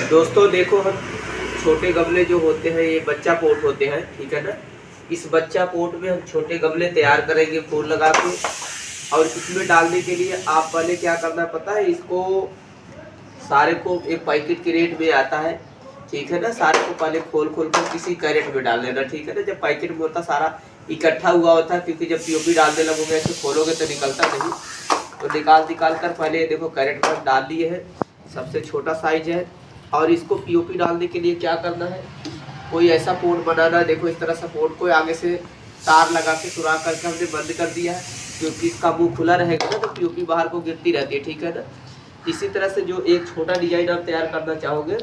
दोस्तों देखो, हम छोटे गमले जो होते हैं ये बच्चा पोट होते हैं, ठीक है ना। इस बच्चा पोट में हम छोटे गमले तैयार करेंगे फूल लगा के। और इसमें डालने के लिए आप पहले क्या करना पता है, इसको सारे को एक पैकेट के रेट में आता है, ठीक है ना। सारे को पहले खोल खोल कर किसी कैरेट में डाल लेना, ठीक है ना। जब पैकेट में होता सारा इकट्ठा हुआ होता है, क्योंकि जब पीओपी डालने लगोगे ऐसे खोलोगे तो निकलता नहीं। तो निकाल कर पहले देखो कैरेट में डाल लिए है, सबसे छोटा साइज है। और इसको पीओपी डालने के लिए क्या करना है, कोई ऐसा पोर्ट बनाना है। देखो इस तरह से पोर्ट को आगे से तार लगा के सुराख करके हमने बंद कर दिया है, क्योंकि इसका मुंह खुला रहेगा ना तो पीओपी बाहर को गिरती रहती है, ठीक है ना। इसी तरह से जो एक छोटा डिजाइन आप तैयार करना चाहोगे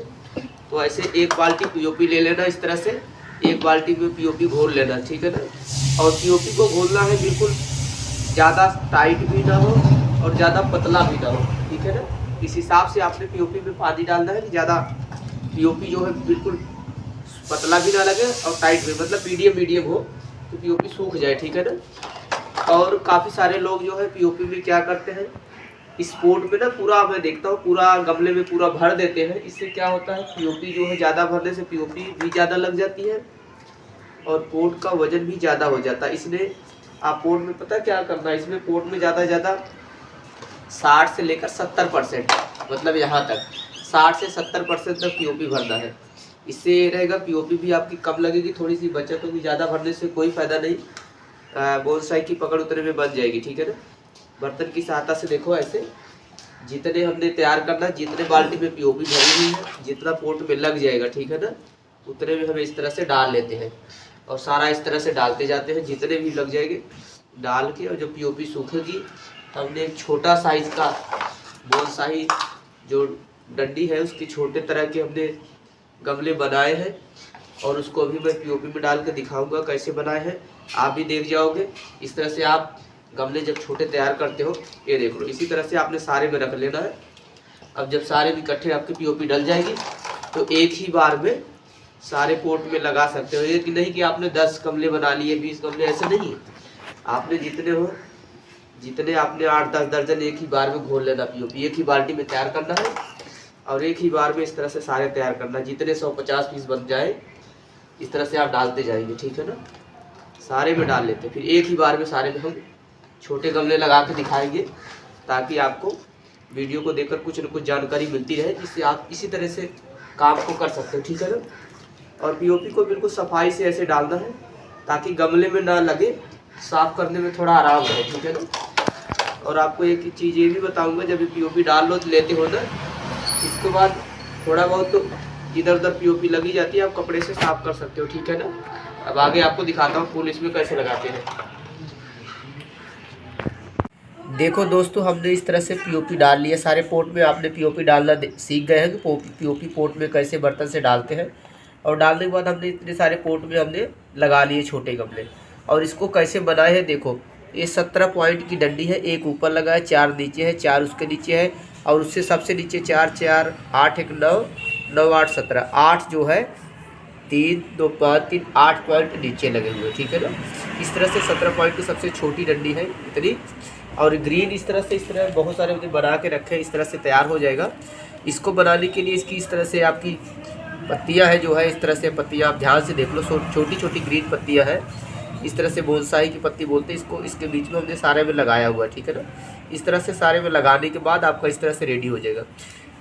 तो ऐसे एक बाल्टी पीओपी ले लेना, इस तरह से एक बाल्टी में पीओपी घोल लेना, ठीक है ना। और पीओपी को घोलना है बिल्कुल ज़्यादा टाइट भी ना हो और ज़्यादा पतला भी ना हो, ठीक है ना। इस हिसाब से आपने पीओपी में पानी डालना है कि ज़्यादा पीओपी जो है बिल्कुल पतला भी ना लगे और टाइट भी, मतलब मीडियम हो तो पीओपी सूख जाए, ठीक है ना। और काफ़ी सारे लोग जो है पीओपी में क्या करते हैं, इस पोर्ट में ना पूरा, मैं देखता हूँ पूरा गमले में पूरा भर देते हैं। इससे क्या होता है, पीओपी जो है ज़्यादा भरने से पीओपी भी ज़्यादा लग जाती है और पोर्ट का वजन भी ज़्यादा हो जाता है। इसलिए आप पोर्ट में पता क्या करना है, इसमें पोर्ट में ज़्यादा से ज़्यादा 60 से लेकर 70%, मतलब यहाँ तक 60 से 70% तक पीओपी भरना है। इससे ये रहेगा पीओपी भी आपकी कम लगेगी, थोड़ी सी बचत होगी। ज़्यादा भरने से कोई फ़ायदा नहीं, बोनसाई की पकड़ उतने में बन जाएगी, ठीक है ना। बर्तन की सहायता से देखो ऐसे जितने हमने तैयार करना, जितने बाल्टी में पीओपी भरी हुई है, जितना पोर्ट में लग जाएगा, ठीक है ना, उतने में हम इस तरह से डाल लेते हैं। और सारा इस तरह से डालते जाते हैं, जितने भी लग जाएंगे डाल के। और जो पीओपी सूखेगी, हमने एक छोटा साइज का बोनसाई जो डंडी है उसकी छोटे तरह के हमने गमले बनाए हैं, और उसको अभी मैं पीओपी में डाल के दिखाऊंगा कैसे बनाए हैं, आप भी देख जाओगे। इस तरह से आप गमले जब छोटे तैयार करते हो, ये देख लो, इसी तरह से आपने सारे में रख लेना है। अब जब सारे इकट्ठे आपकी पीओपी डल जाएगी तो एक ही बार में सारे पोर्ट में लगा सकते हो। ये कि नहीं कि आपने 10 गमले बना लिए, 20 गमले, ऐसे नहीं। आपने जितने आपने 8-10 दर्जन एक ही बार में घोल लेना पीओपी, एक ही बाल्टी में तैयार करना है और एक ही बार में इस तरह से सारे तैयार करना। जितने 150 पीस बन जाए इस तरह से आप डालते जाएंगे, ठीक है ना। सारे में डाल लेते, फिर एक ही बार में सारे में हम छोटे गमले लगा के दिखाएंगे, ताकि आपको वीडियो को देखकर कुछ न कुछ जानकारी मिलती रहे, जिससे आप इसी तरह से काम को कर सकते हो, ठीक है ना। और पीओपी को बिल्कुल सफाई से ऐसे डालना है ताकि गमले में ना लगे, साफ करने में थोड़ा आराम रहे, ठीक है ना। और आपको एक चीज़ ये भी बताऊंगा, जब पीओपी डाल लो लेते हो ना, इसके बाद थोड़ा बहुत तो इधर उधर पीओपी लगी जाती है, आप कपड़े से साफ कर सकते हो, ठीक है ना। अब आगे आपको दिखाता हूँ फूल इसमें कैसे लगाते हैं। देखो दोस्तों, हमने इस तरह से पीओपी डाल लिया सारे पोर्ट में। आपने पीओपी डालना सीख गए हैं कि पीओपी पोर्ट में कैसे बर्तन से डालते हैं। और डालने के बाद हमने इतने सारे पोर्ट में हमने लगा लिए छोटे गमले। और इसको कैसे बनाए हैं देखो, ये 17 पॉइंट की डंडी है, एक ऊपर लगा है, 4 नीचे है, 4 उसके नीचे है, और उससे सबसे नीचे 4 4 8 1 9 9 8 17, 8 जो है 3 2 5 3 8 पॉइंट नीचे लगे हुए, ठीक है ना। इस तरह से 17 पॉइंट की सबसे छोटी डंडी है इतनी। और ग्रीन इस तरह बहुत सारे मुझे बना के रखे हैं, इस तरह से तैयार हो जाएगा। इसको बनाने के लिए इसकी इस तरह से आपकी पत्तियां है जो है, इस तरह से पत्तियां आप ध्यान से देख लो, छोटी छोटी ग्रीन पत्तियां हैं, इस तरह से बोनसाई की पत्ती बोलते हैं इसको। इसके बीच में हमने सारे में लगाया हुआ है, ठीक है ना। इस तरह से सारे में लगाने के बाद आपका इस तरह से रेडी हो जाएगा।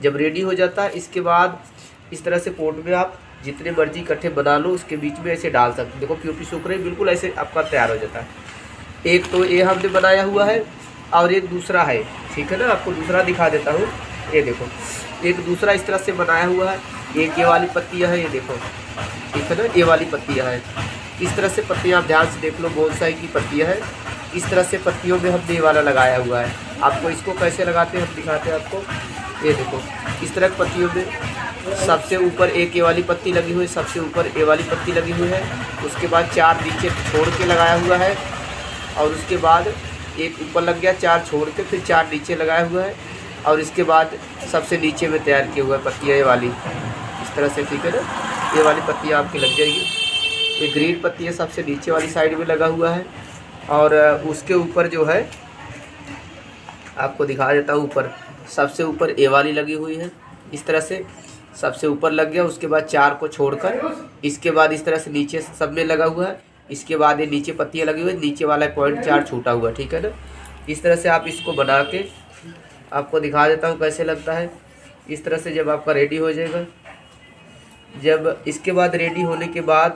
जब रेडी हो जाता है इसके बाद इस तरह से पोर्ट में आप जितने मर्जी इकट्ठे बना लो, उसके बीच में ऐसे डाल सकते हो। देखो पीओपी सूख रही, बिल्कुल ऐसे आपका तैयार हो जाता है। एक तो ये हमने बनाया हुआ है और एक दूसरा है, ठीक है ना। आपको दूसरा दिखा देता हूँ, ये देखो एक दूसरा इस तरह से बनाया हुआ है। एक ये वाली पत्तियाँ है, ये देखो, ठीक है ना, ये वाली पत्तियाँ है। इस तरह से पत्तियाँ आप ध्यान से देख लो, बोनसाई की पत्तियाँ हैं। इस तरह से पत्तियों में हमने ये वाला लगाया हुआ है। आपको इसको कैसे लगाते हैं हम दिखाते हैं आपको। ये देखो इस तरह की पत्तियों में सबसे ऊपर एक ये वाली पत्ती लगी हुई है, सबसे ऊपर ये वाली पत्ती लगी हुई है। उसके बाद 4 नीचे छोड़ के लगाया हुआ है, और उसके बाद एक ऊपर लग गया, 4 छोड़ के फिर 4 नीचे लगाया हुआ है, और इसके बाद सबसे नीचे में तैयार किया हुआ है पत्तियाँ ये वाली, इस तरह से, ठीक है ना। ये वाली पत्तियाँ आपकी लग जाएगी। ये ग्रीन पत्तियाँ सबसे नीचे वाली साइड में लगा हुआ है, और उसके ऊपर जो है आपको दिखा देता हूँ, ऊपर सबसे ऊपर ए वाली लगी हुई है इस तरह से। सबसे ऊपर लग गया, उसके बाद 4 को छोड़कर इसके बाद इस तरह से नीचे सब में लगा हुआ है, इसके बाद ये नीचे पत्तियाँ लगी हुई है, नीचे वाला पॉइंट 4 छूटा हुआ, ठीक है ना। इस तरह से आप इसको बना के आपको दिखा देता हूँ कैसे लगता है। इस तरह से जब आपका रेडी हो जाएगा, जब इसके बाद रेडी होने के बाद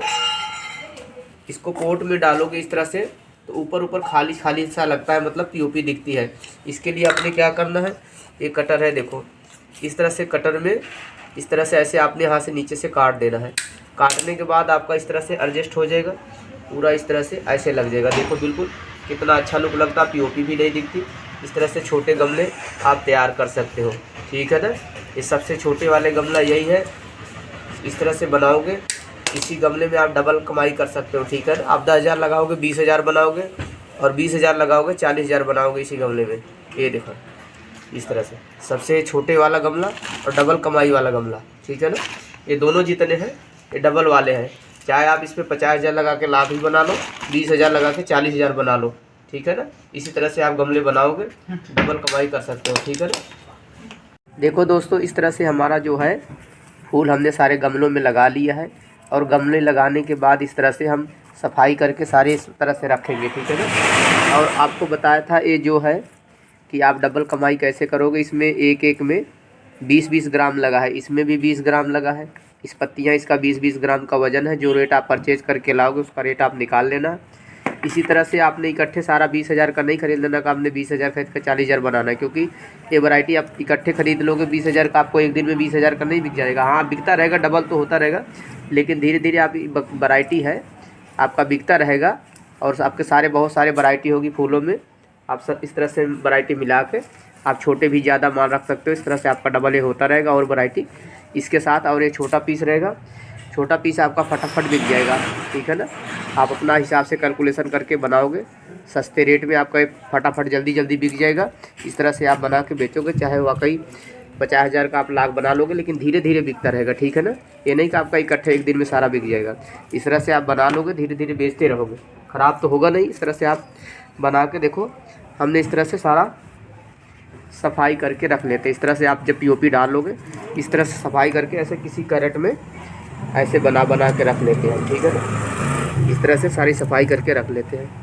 इसको पोर्ट में डालोगे इस तरह से, तो ऊपर ऊपर खाली खाली सा लगता है, मतलब पीओपी दिखती है। इसके लिए आपने क्या करना है, ये कटर है देखो, इस तरह से कटर में इस तरह से ऐसे आपने यहाँ से नीचे से काट देना है। काटने के बाद आपका इस तरह से एडजस्ट हो जाएगा, पूरा इस तरह से ऐसे लग जाएगा। देखो बिल्कुल कितना अच्छा लुक लगता है, पीओपी भी नहीं दिखती। इस तरह से छोटे गमले आप तैयार कर सकते हो, ठीक है ना। ये सबसे छोटे वाले गमला यही है, इस तरह से बनाओगे, इसी गमले में आप डबल कमाई कर सकते हो, ठीक है ना। आप 10,000 लगाओगे 20,000 बनाओगे, और 20,000 लगाओगे 40,000 बनाओगे इसी गमले में। ये देखो इस तरह से सबसे छोटे वाला गमला और डबल कमाई वाला गमला, ठीक है ना। ये दोनों जितने हैं ये डबल वाले हैं, चाहे आप इस पर 50,000 लगा के लाख भी बना लो, 20,000 लगा के 40,000 बना लो, ठीक है ना। इसी तरह से आप गमले बनाओगे, डबल कमाई कर सकते हो, ठीक है ना। देखो दोस्तों, इस तरह से हमारा जो है फूल हमने सारे गमलों में लगा लिया है, और गमले लगाने के बाद इस तरह से हम सफाई करके सारे इस तरह से रखेंगे, ठीक है ना। और आपको बताया था ये जो है कि आप डबल कमाई कैसे करोगे। इसमें एक एक में 20-20 ग्राम लगा है, इसमें भी 20 ग्राम लगा है। इस पत्तियाँ इसका 20-20 ग्राम का वज़न है। जो रेट आप परचेज करके लाओगे उसका रेट आप निकाल लेना। इसी तरह से आपने इकट्ठे सारा 20,000 का नहीं खरीद लेना, का आपने 20,000 खरीद कर 40,000 बनाना है, क्योंकि ये वैरायटी आप इकट्ठे खरीद लोगे 20,000 का, आपको एक दिन में 20,000 का नहीं बिक जाएगा। हाँ बिकता रहेगा, डबल तो होता रहेगा, लेकिन धीरे धीरे आप वैरायटी है आपका बिकता रहेगा, और आपके सारे बहुत सारे वैरायटी होगी फूलों में। आप सब इस तरह से वैरायटी मिला के आप छोटे भी ज़्यादा माल रख सकते हो। इस तरह से आपका डबल ये होता रहेगा, और वैरायटी इसके साथ, और ये छोटा पीस रहेगा, छोटा पीस आपका फटाफट बिक जाएगा, ठीक है ना। आप अपना हिसाब से कैलकुलेशन करके बनाओगे, सस्ते रेट में आपका फटाफट जल्दी जल्दी बिक जाएगा। इस तरह से आप बना के बेचोगे, चाहे वाकई 50,000 का आप लाख बना लोगे, लेकिन धीरे धीरे बिकता रहेगा, ठीक है ना। ये नहीं कि आपका इकट्ठे एक दिन में सारा बिक जाएगा। इस तरह से आप बना लोगे, धीरे धीरे बेचते रहोगे, ख़राब तो होगा नहीं। इस तरह से आप बना के देखो, हमने इस तरह से सारा सफाई करके रख लेते हैं। इस तरह से आप जब पीओपी डालोगे, इस तरह से सफाई करके ऐसे किसी कैरेट में ऐसे बना बना के रख लेते हैं, ठीक है ना। इस तरह से सारी सफाई करके रख लेते हैं।